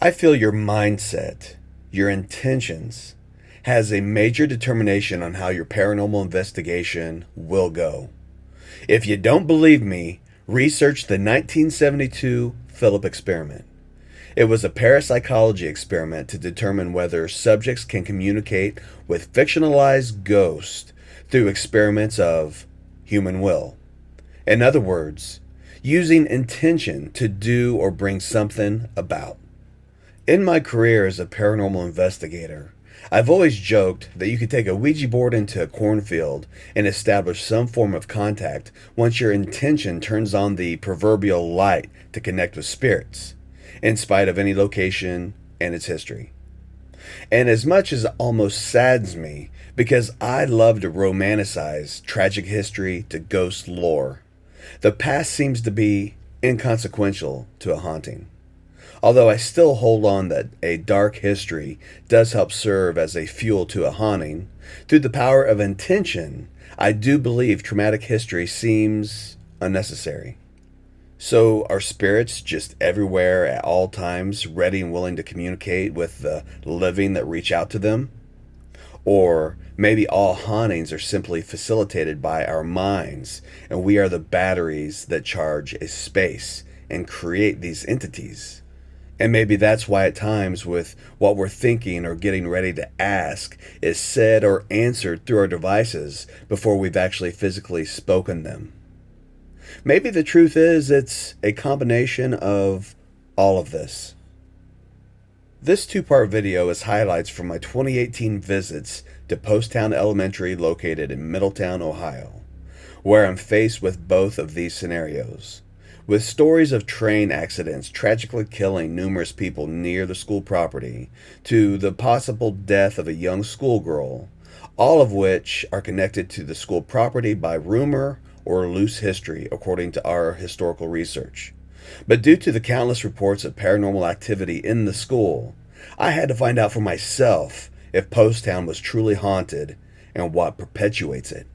I feel your mindset, your intentions, has a major determination on how your paranormal investigation will go. If you don't believe me, research the 1972 Philip experiment. It was a parapsychology experiment to determine whether subjects can communicate with fictionalized ghosts through experiments of human will. In other words, using intention to do or bring something about. In my career as a paranormal investigator, I've always joked that you could take a Ouija board into a cornfield and establish some form of contact once your intention turns on the proverbial light to connect with spirits, in spite of any location and its history. And as much as it almost saddens me, because I love to romanticize tragic history to ghost lore, the past seems to be inconsequential to a haunting. Although I still hold on that a dark history does help serve as a fuel to a haunting, through the power of intention, I do believe traumatic history seems unnecessary. So are spirits just everywhere at all times, ready and willing to communicate with the living that reach out to them? Or maybe all hauntings are simply facilitated by our minds, and we are the batteries that charge a space and create these entities. And maybe that's why at times with what we're thinking or getting ready to ask is said or answered through our devices before we've actually physically spoken them. Maybe the truth is it's a combination of all of this. This two-part video is highlights from my 2018 visits to Poasttown Elementary located in Middletown, Ohio, where I'm faced with both of these scenarios. With stories of train accidents tragically killing numerous people near the school property, to the possible death of a young schoolgirl, all of which are connected to the school property by rumor or loose history, according to our historical research. But due to the countless reports of paranormal activity in the school, I had to find out for myself if Poasttown was truly haunted and what perpetuates it.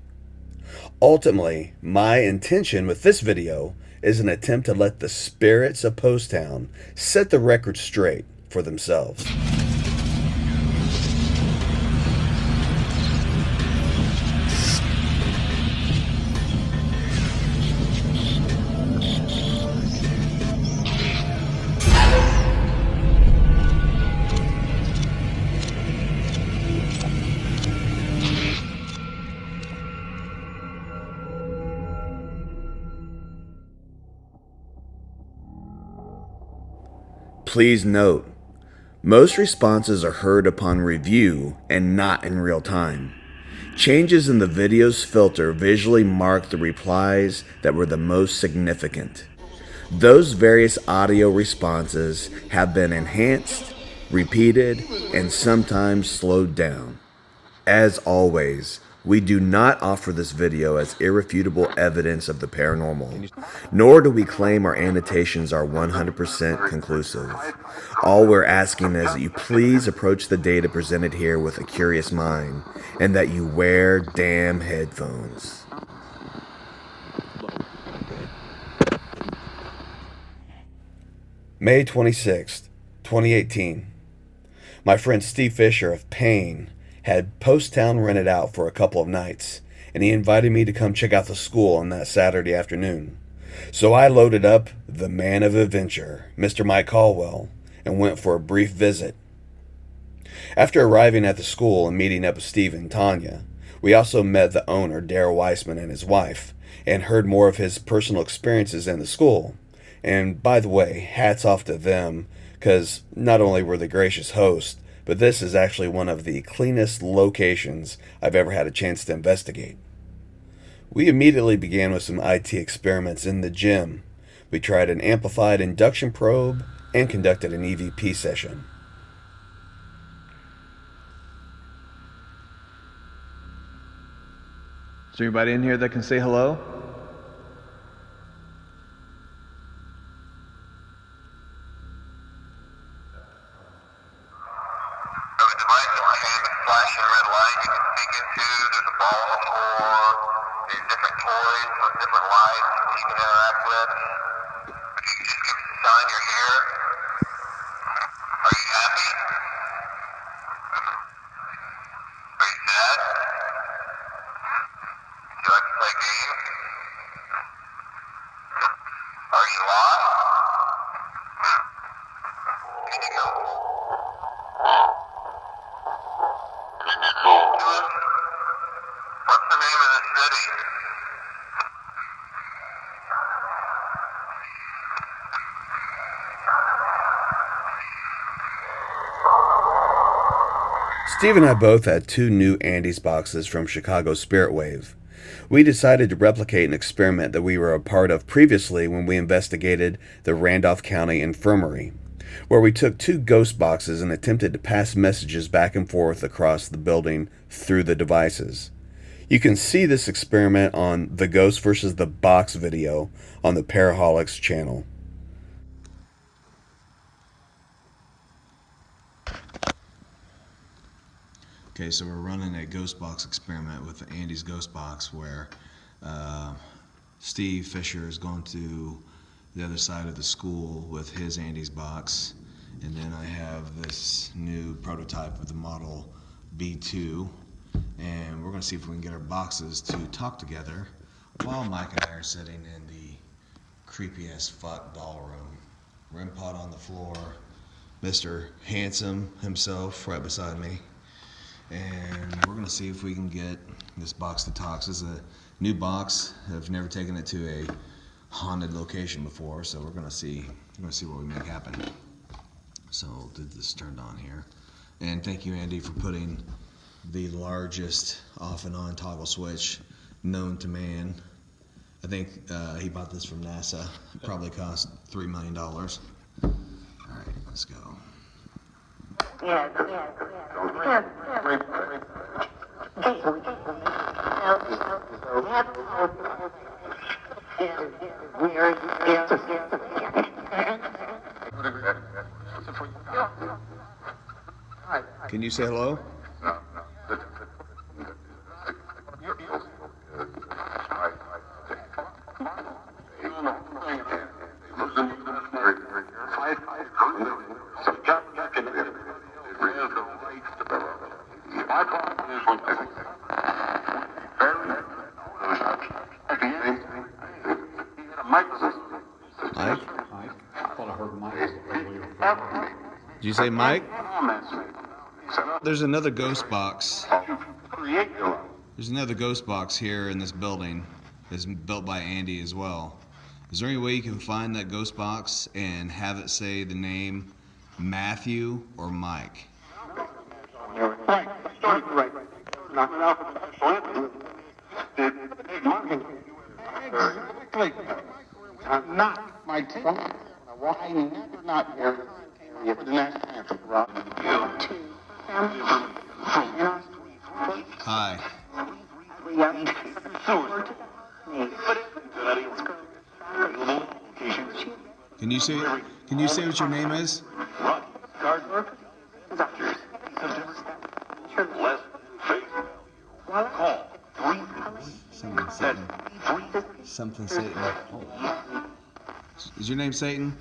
Ultimately, my intention with this video is an attempt to let the spirits of Poasttown set the record straight for themselves. Please note, most responses are heard upon review and not in real time. Changes in the video's filter visually mark the replies that were the most significant. Those various audio responses have been enhanced, repeated, and sometimes slowed down. As always, we do not offer this video as irrefutable evidence of the paranormal, nor do we claim our annotations are 100% conclusive. All we're asking is that you please approach the data presented here with a curious mind, and that you wear damn headphones. May 26th, 2018. My friend Steve Fisher of PAIN had Poasttown rented out for a couple of nights, and he invited me to come check out the school on that Saturday afternoon. So I loaded up the man of adventure, Mr. Mike Caldwell, and went for a brief visit. After arriving at the school and meeting up with Steve and Tanya, we also met the owner, Daryl Weissman, and his wife, and heard more of his personal experiences in the school. And by the way, hats off to them, because not only were they gracious hosts, but this is actually one of the cleanest locations I've ever had a chance to investigate. We immediately began with some IT experiments in the gym. We tried an amplified induction probe and conducted an EVP session. Is there anybody in here that can say hello? Flashing red light you can speak into. There's a ball on the floor. There's different toys with different lights that you can interact with. If you could just give us a sign you're here. What's the name of the city? Steve and I both had 2 new Andes boxes from Chicago Spirit Wave. We decided to replicate an experiment that we were a part of previously when we investigated the Randolph County Infirmary, where we took 2 ghost boxes and attempted to pass messages back and forth across the building through the devices. You can see this experiment on the Ghost versus the Box video on the PARAHOLICS channel. Okay, so we're running a ghost box experiment with Andy's ghost box where Steve Fisher is going to the other side of the school with his Andy's box, and then I have this new prototype of the model B2, and we're going to see if we can get our boxes to talk together while Mike and I are sitting in the creepy as fuck doll room. REM pod on the floor, Mr. Handsome himself right beside me. And we're going to see if we can get this box to talk. This is a new box. I've never taken it to a haunted location before, so we're going to see what we make happen. So I'll get this turned on here. And thank you, Andy, for putting the largest off and on toggle switch known to man. I think he bought this from NASA. It probably cost $3 million. All right, let's go. Can you say hello? Mike? I thought I heard Mike. Did you say Mike? There's another ghost box. There's another ghost box here in this building. It's built by Andy as well. Is there any way you can find that ghost box and have it say the name Matthew or Mike? Exactly. Not my team. Why never not here for the next answer, Rob? Hi. Can you say what your name is? Something Satan. Oh. Is your name Satan?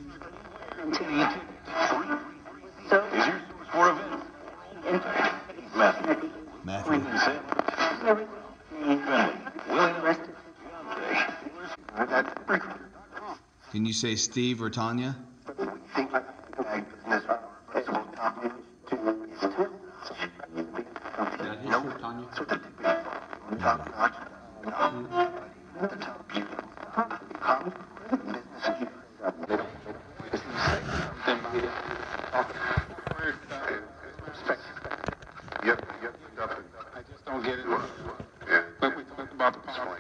Matthew. Can you say Steve or Tanya? I just don't get it. But we talked about the power.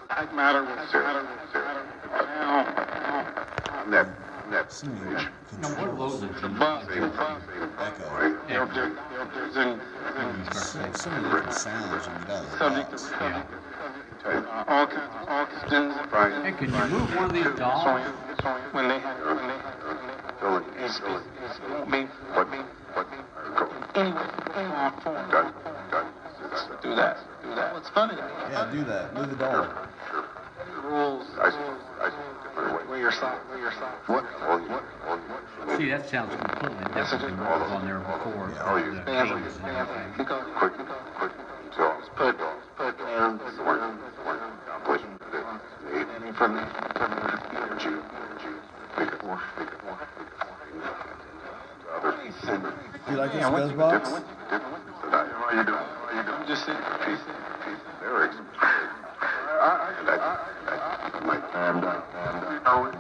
That matter was now. Now, what are those that you Echo. There's So many different sounds you can get out of the subject box. all kinds of students. Hey, can you move one of these dolls? When they have it's won't be anyway, do that. What's funny? Yeah, do that. Move the doll. Rules. Where your sock. See, that sounds completely different than what was on there before. The cables and everything. Because put from the You like this ghost box? How you doing? I'm just sitting. Very.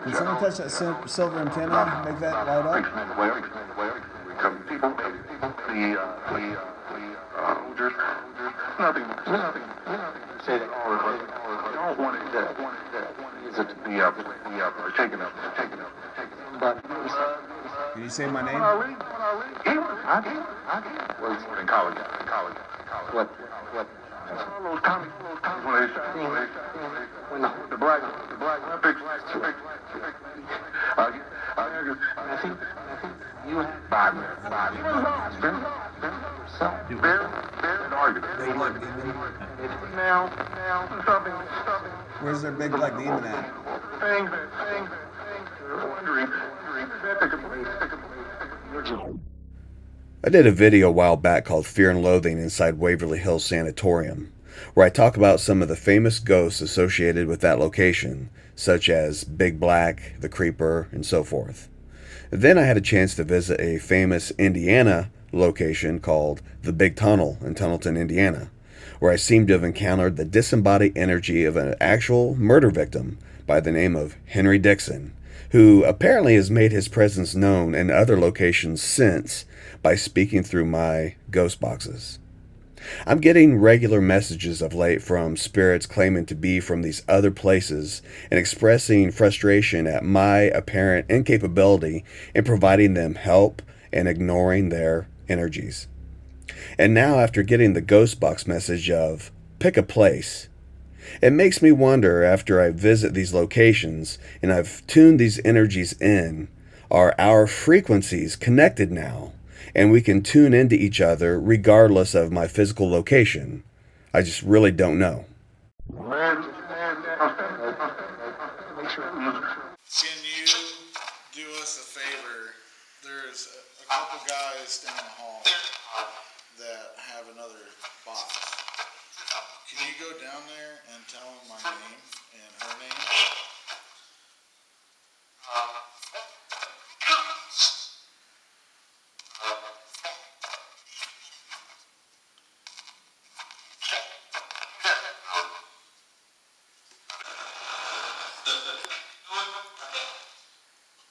Can someone touch that silver antenna? Make that light up? Nothing. Say that all of us don't want it to be taken up. But Can you say my name? was in college. What? All those comics when they when the black Olympics. I think you had Bobby. Very argument. Now, something. Where's their big black demon at? Things wondering. I did a video a while back called Fear and Loathing Inside Waverly Hills Sanatorium, where I talk about some of the famous ghosts associated with that location, such as Big Black, the Creeper, and so forth. Then I had a chance to visit a famous Indiana location called the Big Tunnel in Tunnelton, Indiana, where I seem to have encountered the disembodied energy of an actual murder victim by the name of Henry Dixon, who apparently has made his presence known in other locations since by speaking through my ghost boxes. I'm getting regular messages of late from spirits claiming to be from these other places and expressing frustration at my apparent incapability in providing them help and ignoring their energies. And now, after getting the ghost box message of pick a place, it makes me wonder, after I visit these locations and I've tuned these energies in, are our frequencies connected now? And we can tune into each other regardless of my physical location? I just really don't know. Can you do us a favor? There's a couple guys down the hall that have another box. Can you go down there and tell them my name and her name?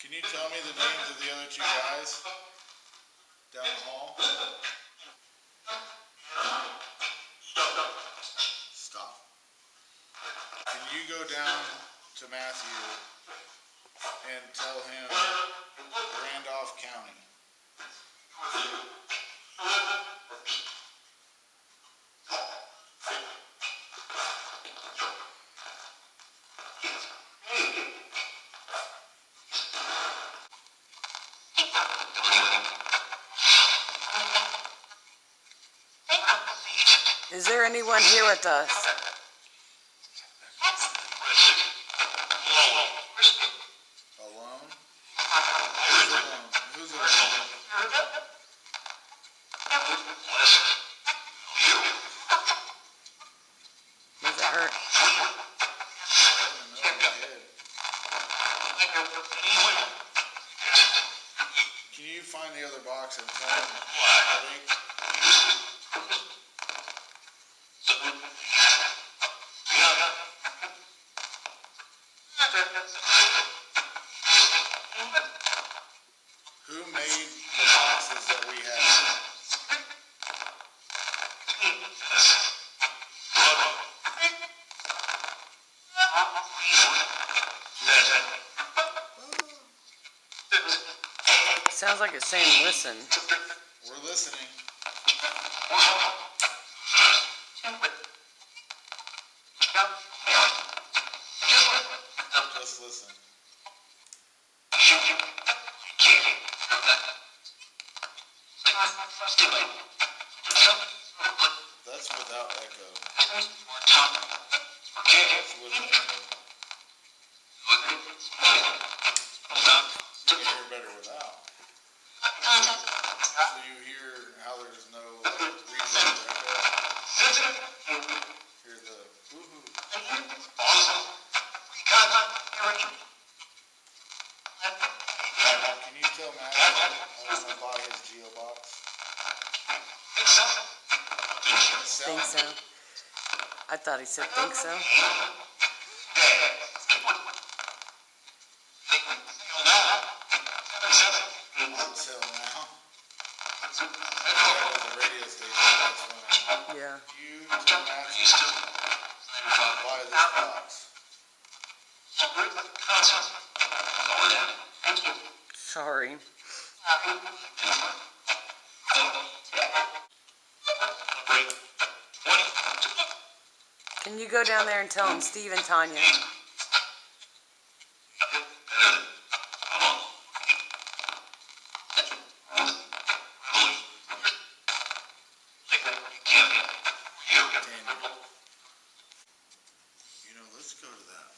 Can you tell me the names of the other two guys down the hall? Stop. Can you go down to Matthew and tell him Randolph County? Is there anyone here with us? Alone? Who's alone? Who's alone? Does it hurt? Can you find the other box and tell him headache? Who made the boxes that we have? Sounds like it's saying listen. We're listening. Just listen. That's without echo. That's with echo. You can hear better without. So you hear how there's no reason for echo. Hear the woohoo. Can you tell Matt want to buy his Geo box? Think so. I thought he said think so. On sale now. That is a radio station that's running. Yeah. You to Matthew buy this box. Sorry. Can you go down there and tell him Steve and Tanya? You know, let's go to that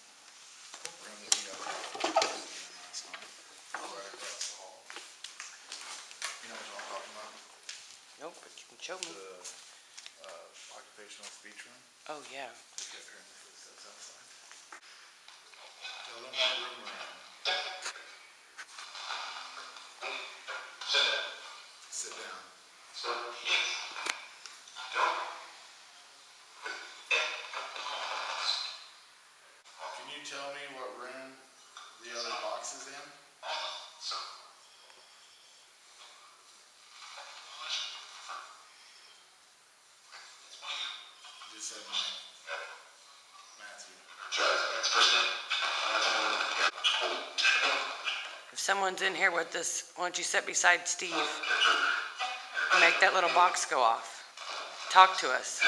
room that we got last night. Right across the hall. You know what I'm talking about? Nope, but you can show me. The occupational speech room. Oh, yeah. Just get her in the footsteps outside. Tell them what room we're in. Sit down. Can you tell me what room the other box is in? You said Mike. Matthew. If someone's in here with this, why don't you sit beside Steve and make that little box go off? Talk to us.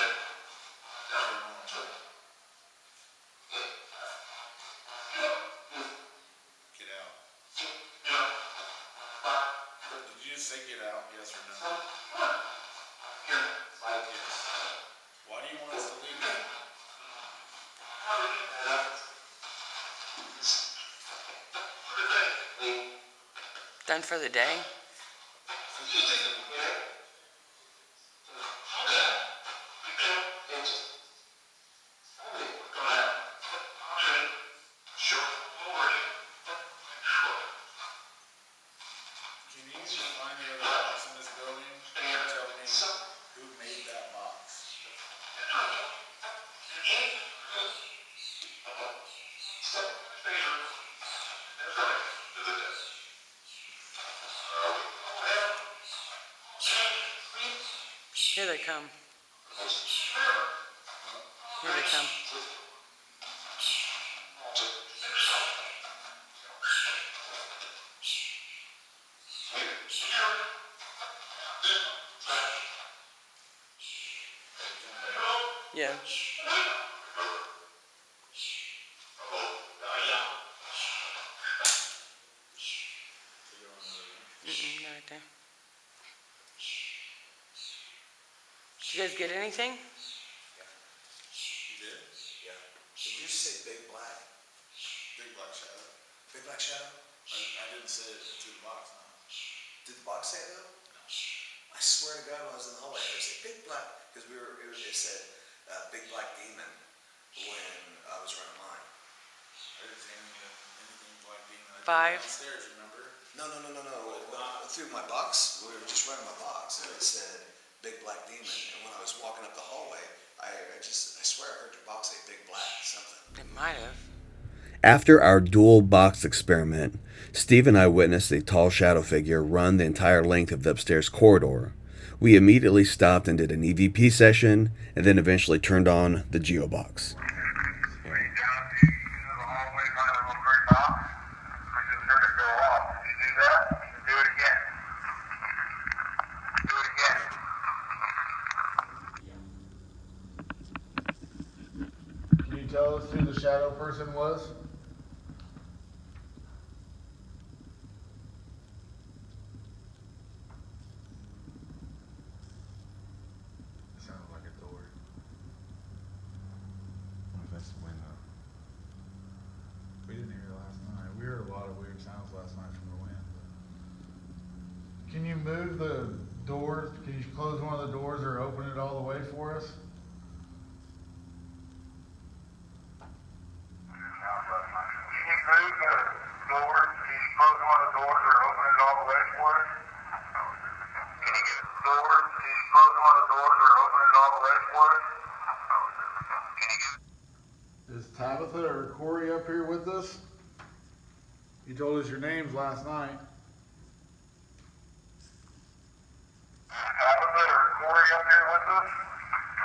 Get out. Did you just say get out? Yes or no? Yes. Why do you want us to leave then? Done for the day? Can you find the other box in this building and tell me who made that box? Here they come. Here they come. Yeah. Right there. Did you guys get anything? You did? Yeah. Did you say Big Black? Big black shadow. Big Black Shadow? I didn't say it to the box, no. Did the box say it though? No. I swear to God, when I was in the hallway, I heard it say Big Black, because it said Big Black Demon when I was running mine. I didn't see anything black demon. I Five. did downstairs, remember? No. Through my box, we were just running my box, and it said Big Black Demon. And when I was walking up the hallway, I swear I heard your box say Big Black something. It might have. After our dual box experiment, Steve and I witnessed a tall shadow figure run the entire length of the upstairs corridor. We immediately stopped and did an EVP session, and then eventually turned on the Geobox. Can you tell us who the shadow person was? It sounds like a door. What if that's the window? We didn't hear it last night. We heard a lot of weird sounds last night from the wind. Can you move the doors? Can you close one of the doors or open it all the way for us? You told us your names last night. That was there. Corey up here with us.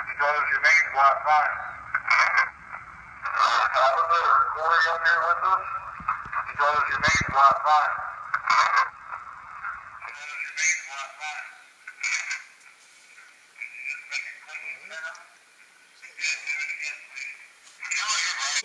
He told us your names last night. That was there. Corey up here with us. He told us your names last night. He told us your names last night. Just making cookies now. Yeah, do it again, please. No, you're right.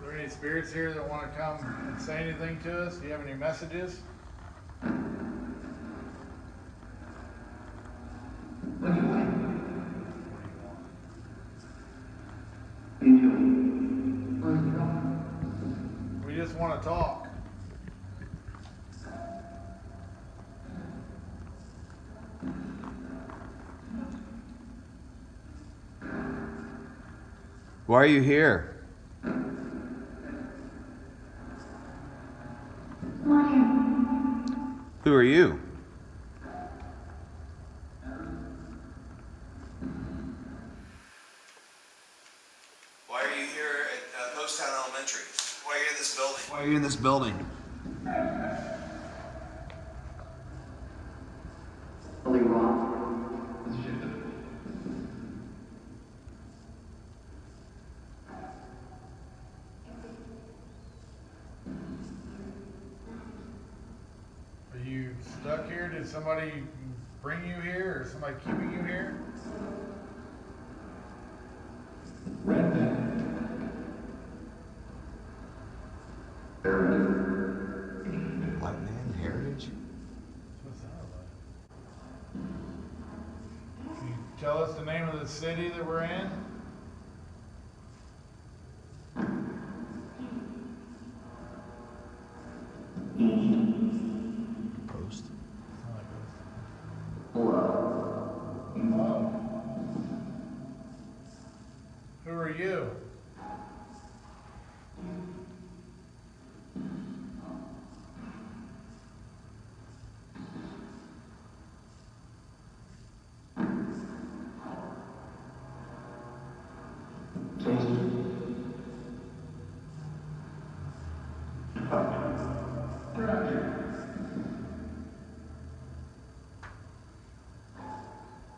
Are there any spirits here that want to come and say anything to us? Do you have any messages? We just want to talk. Why are you here? Who are you? Why are you here at Poasttown Elementary? Why are you in this building? Why are you in this building? Are you stuck here? Did somebody bring you here, or somebody keeping you here? White man heritage? What's that like? Can you tell us the name of the city that we're in? Post. Who are you?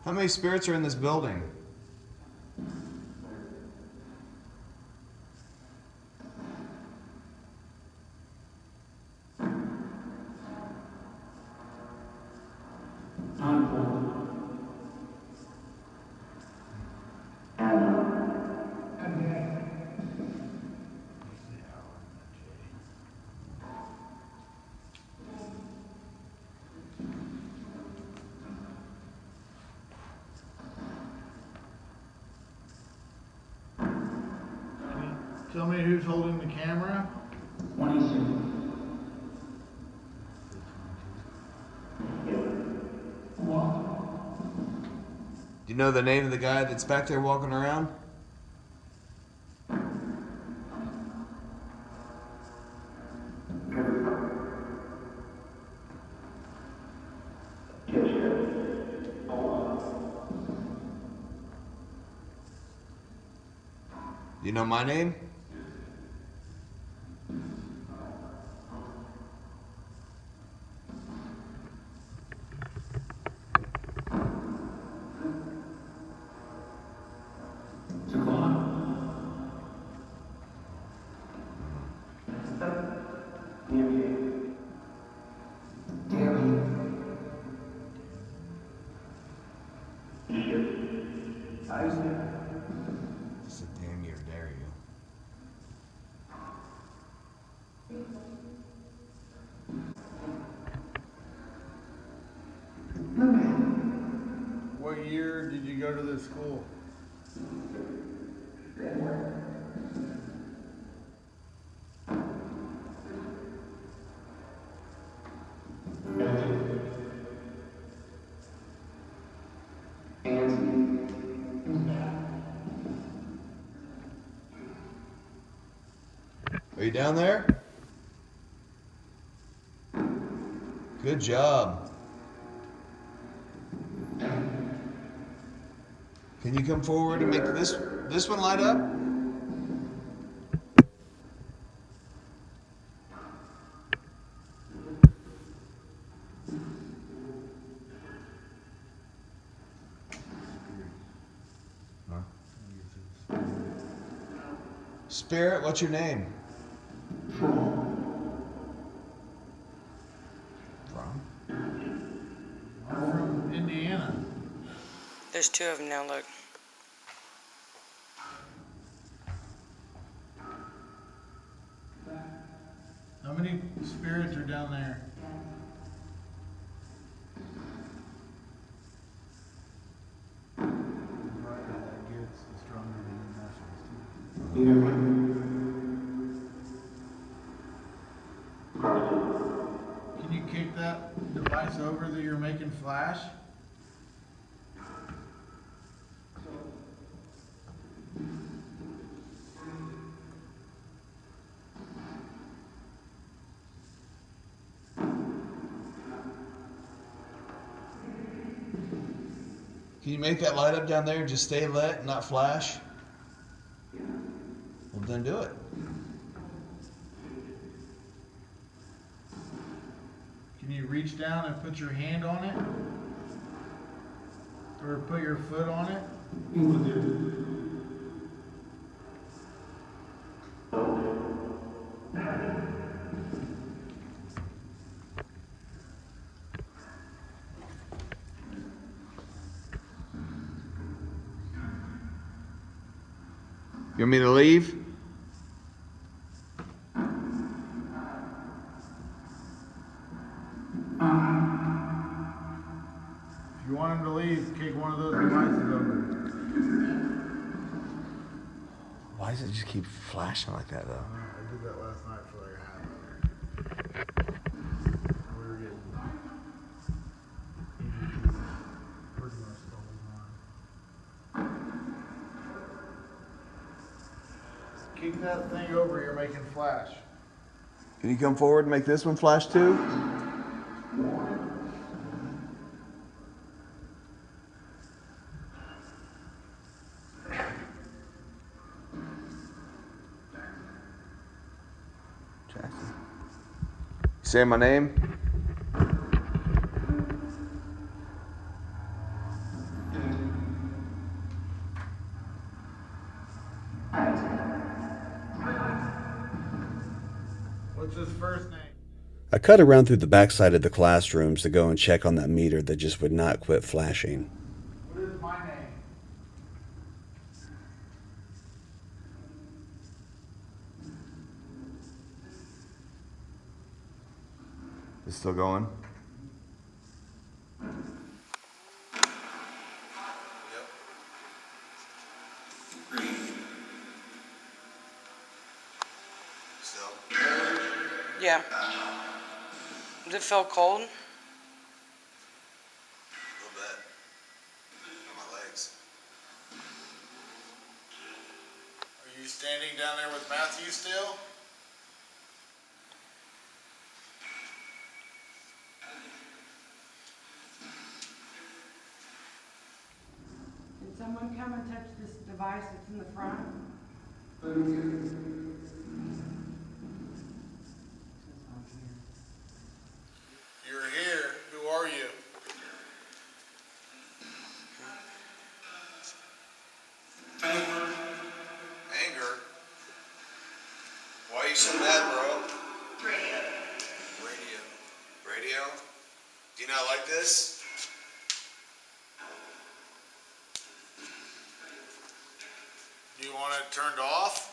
How many spirits are in this building? Tell me who's holding the camera? Do you know the name of the guy that's back there walking around? Do you know my name? Just a damn you or dare you. What year did you go to this school? Are you down there? Good job. Can you come forward and make this one light up? Spirit, what's your name? From? I'm from Indiana. There's two of them now, look. How many spirits are down there? Can you kick that device over that you're making flash? Can you make that light up down there and just stay lit and not flash? Well, then do it. Can you reach down and put your hand on it? Or put your foot on it? You want me to leave? If you want him to leave, kick one of those devices over. Why does it just keep flashing like that, though? I did that last night for like a half hour. We were getting pretty much the whole time. Kick that thing over, you're making flash. Can you come forward and make this one flash too? Jackson. Say my name. What's his first name? I cut around through the backside of the classrooms to go and check on that meter that just would not quit flashing. What is my name? It's still going? Still? Yeah. Does it feel cold? A little bit. On my legs. Are you standing down there with Matthew still? Did someone come and touch this device that's in the front? You're here. Who are you? Anger? Why are you so mad, bro? Radio. Radio? Do you not like this? Do you want it turned off?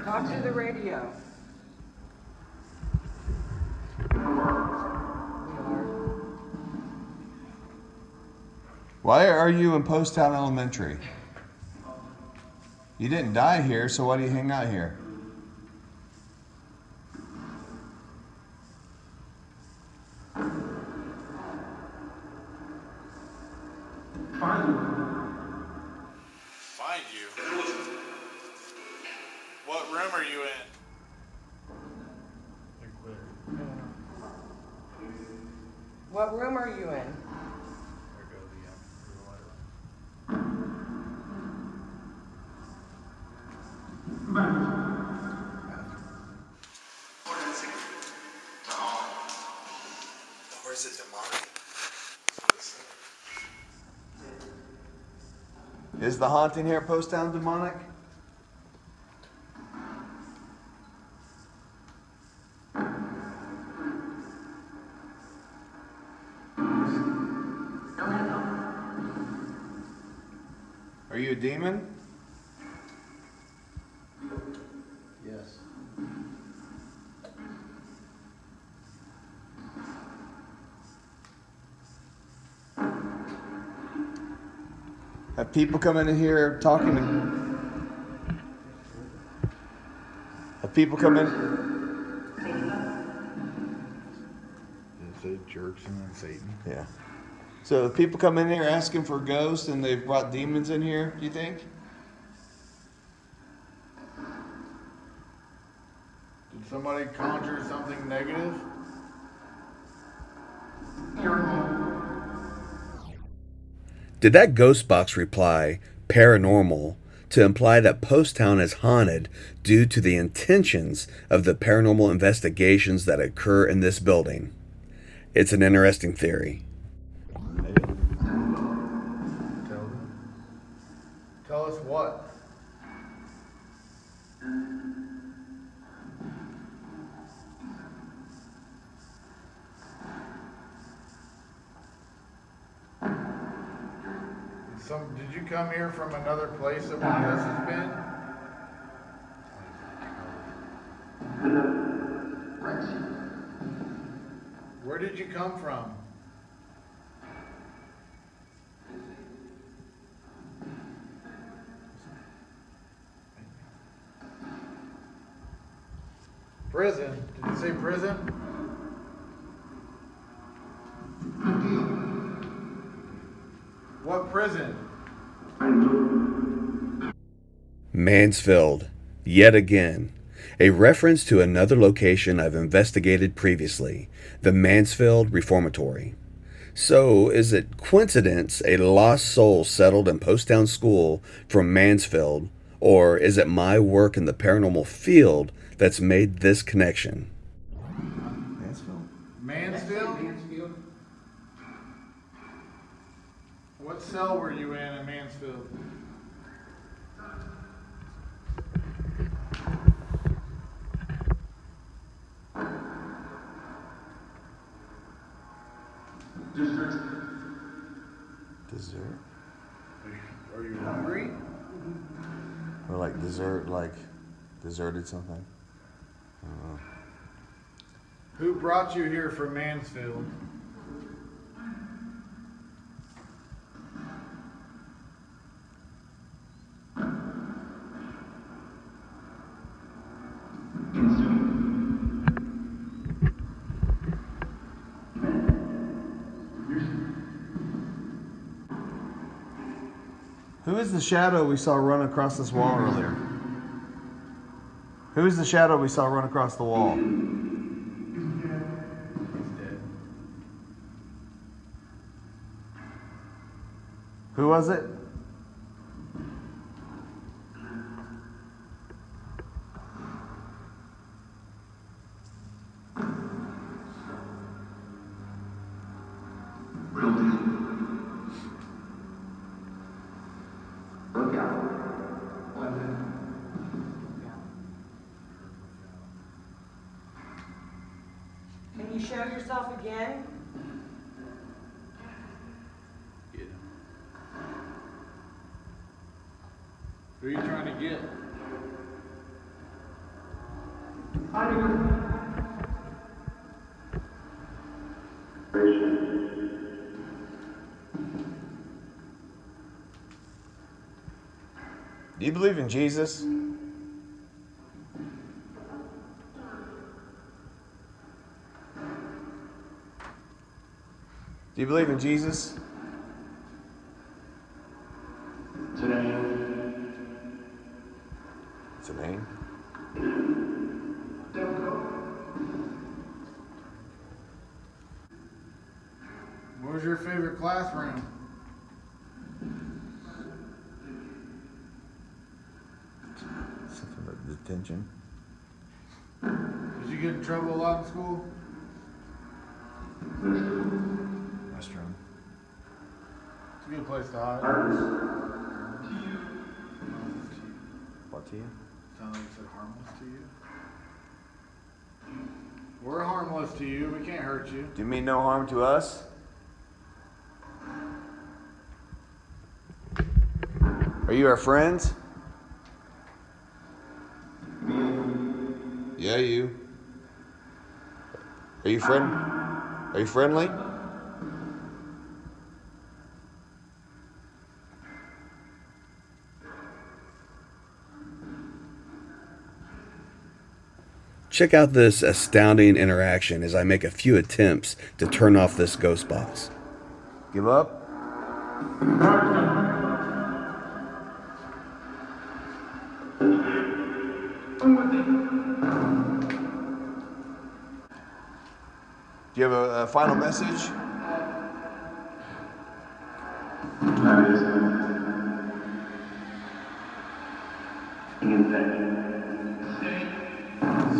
Talk to the radio. Why are you in Poasttown Elementary? You didn't die here, so why do you hang out here? What room are you in? What room are you in? Or is it demonic? Is the haunting here at Poasttown demonic? Are you a demon? Yes. Have people come in here talking to... Have people come in... It said jerks and then Satan. Yeah. So have people come in here asking for ghosts and they've brought demons in here, do you think? Did somebody conjure something negative? Did that ghost box reply paranormal to imply that Poasttown is haunted due to the intentions of the paranormal investigations that occur in this building? It's an interesting theory. Tell us what? Did you come here from another place that one of us has been? Where did you come from? Prison? Did you say prison? What prison? Mansfield, yet again. A reference to another location I've investigated previously, the Mansfield Reformatory. So, is it coincidence a lost soul settled in Poasttown School from Mansfield, or is it my work in the paranormal field that's made this connection? Mansfield? Mansfield? What cell were you in Mansfield? Dessert? Are you hungry? Or like dessert, like deserted something? I don't know. Who brought you here from Mansfield? Who is the shadow we saw run across this wall earlier? Who is the shadow we saw run across the wall? Who was it? Can you show yourself again? Who are you trying to get? Do you believe in Jesus? Do you believe in Jesus? It's a name. What was your favorite classroom? Something about detention. Did you get in trouble a lot in school? Restroom. It's a good place to hide. What to you? Sounds like you said harmless to you. We're harmless to you. We can't hurt you. Do you mean no harm to us? Are you our friends? Yeah, you. Are you friendly? Check out this astounding interaction as I make a few attempts to turn off this ghost box. Give up? Do you have a final message?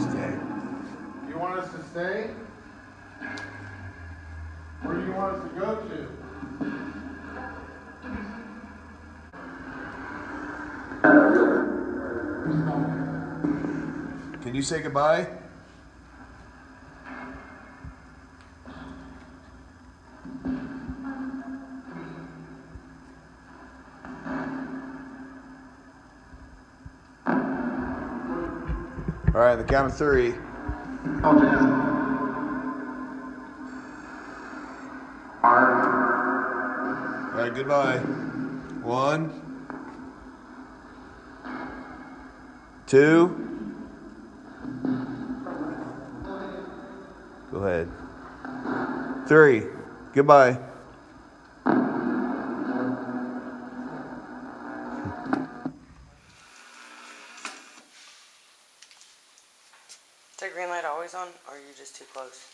Stay. You want us to stay? Where do you want us to go to? Can you say goodbye? All right, the count of 3. All right, goodbye. 1, 2. Go ahead. 3. Goodbye. Is the green light always on, or are you just too close?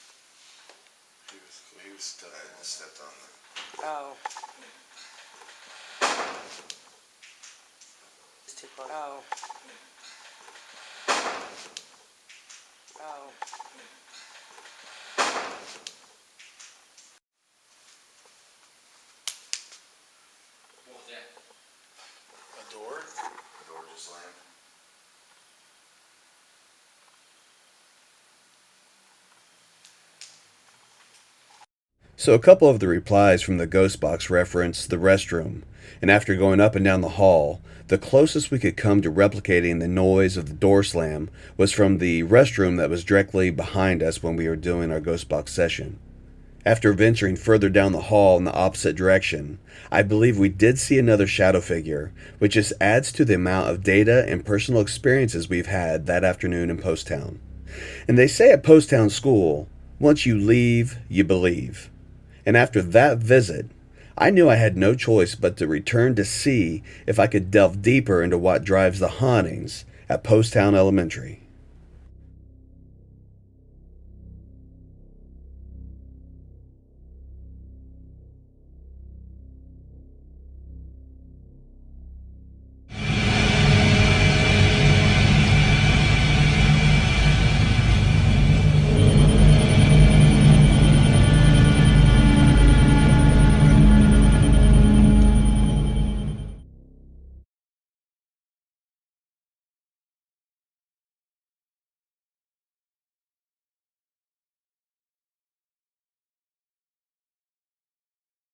He was stepped on the. Oh. It's too close. Oh. Oh. What was that? A door? The door just slammed. So a couple of the replies from the ghost box reference the restroom, and after going up and down the hall, the closest we could come to replicating the noise of the door slam was from the restroom that was directly behind us when we were doing our ghost box session. After venturing further down the hall in the opposite direction, I believe we did see another shadow figure, which just adds to the amount of data and personal experiences we've had that afternoon in Poasttown. And they say at Poasttown School, once you leave, you believe. And after that visit, I knew I had no choice but to return to see if I could delve deeper into what drives the hauntings at Poasttown Elementary.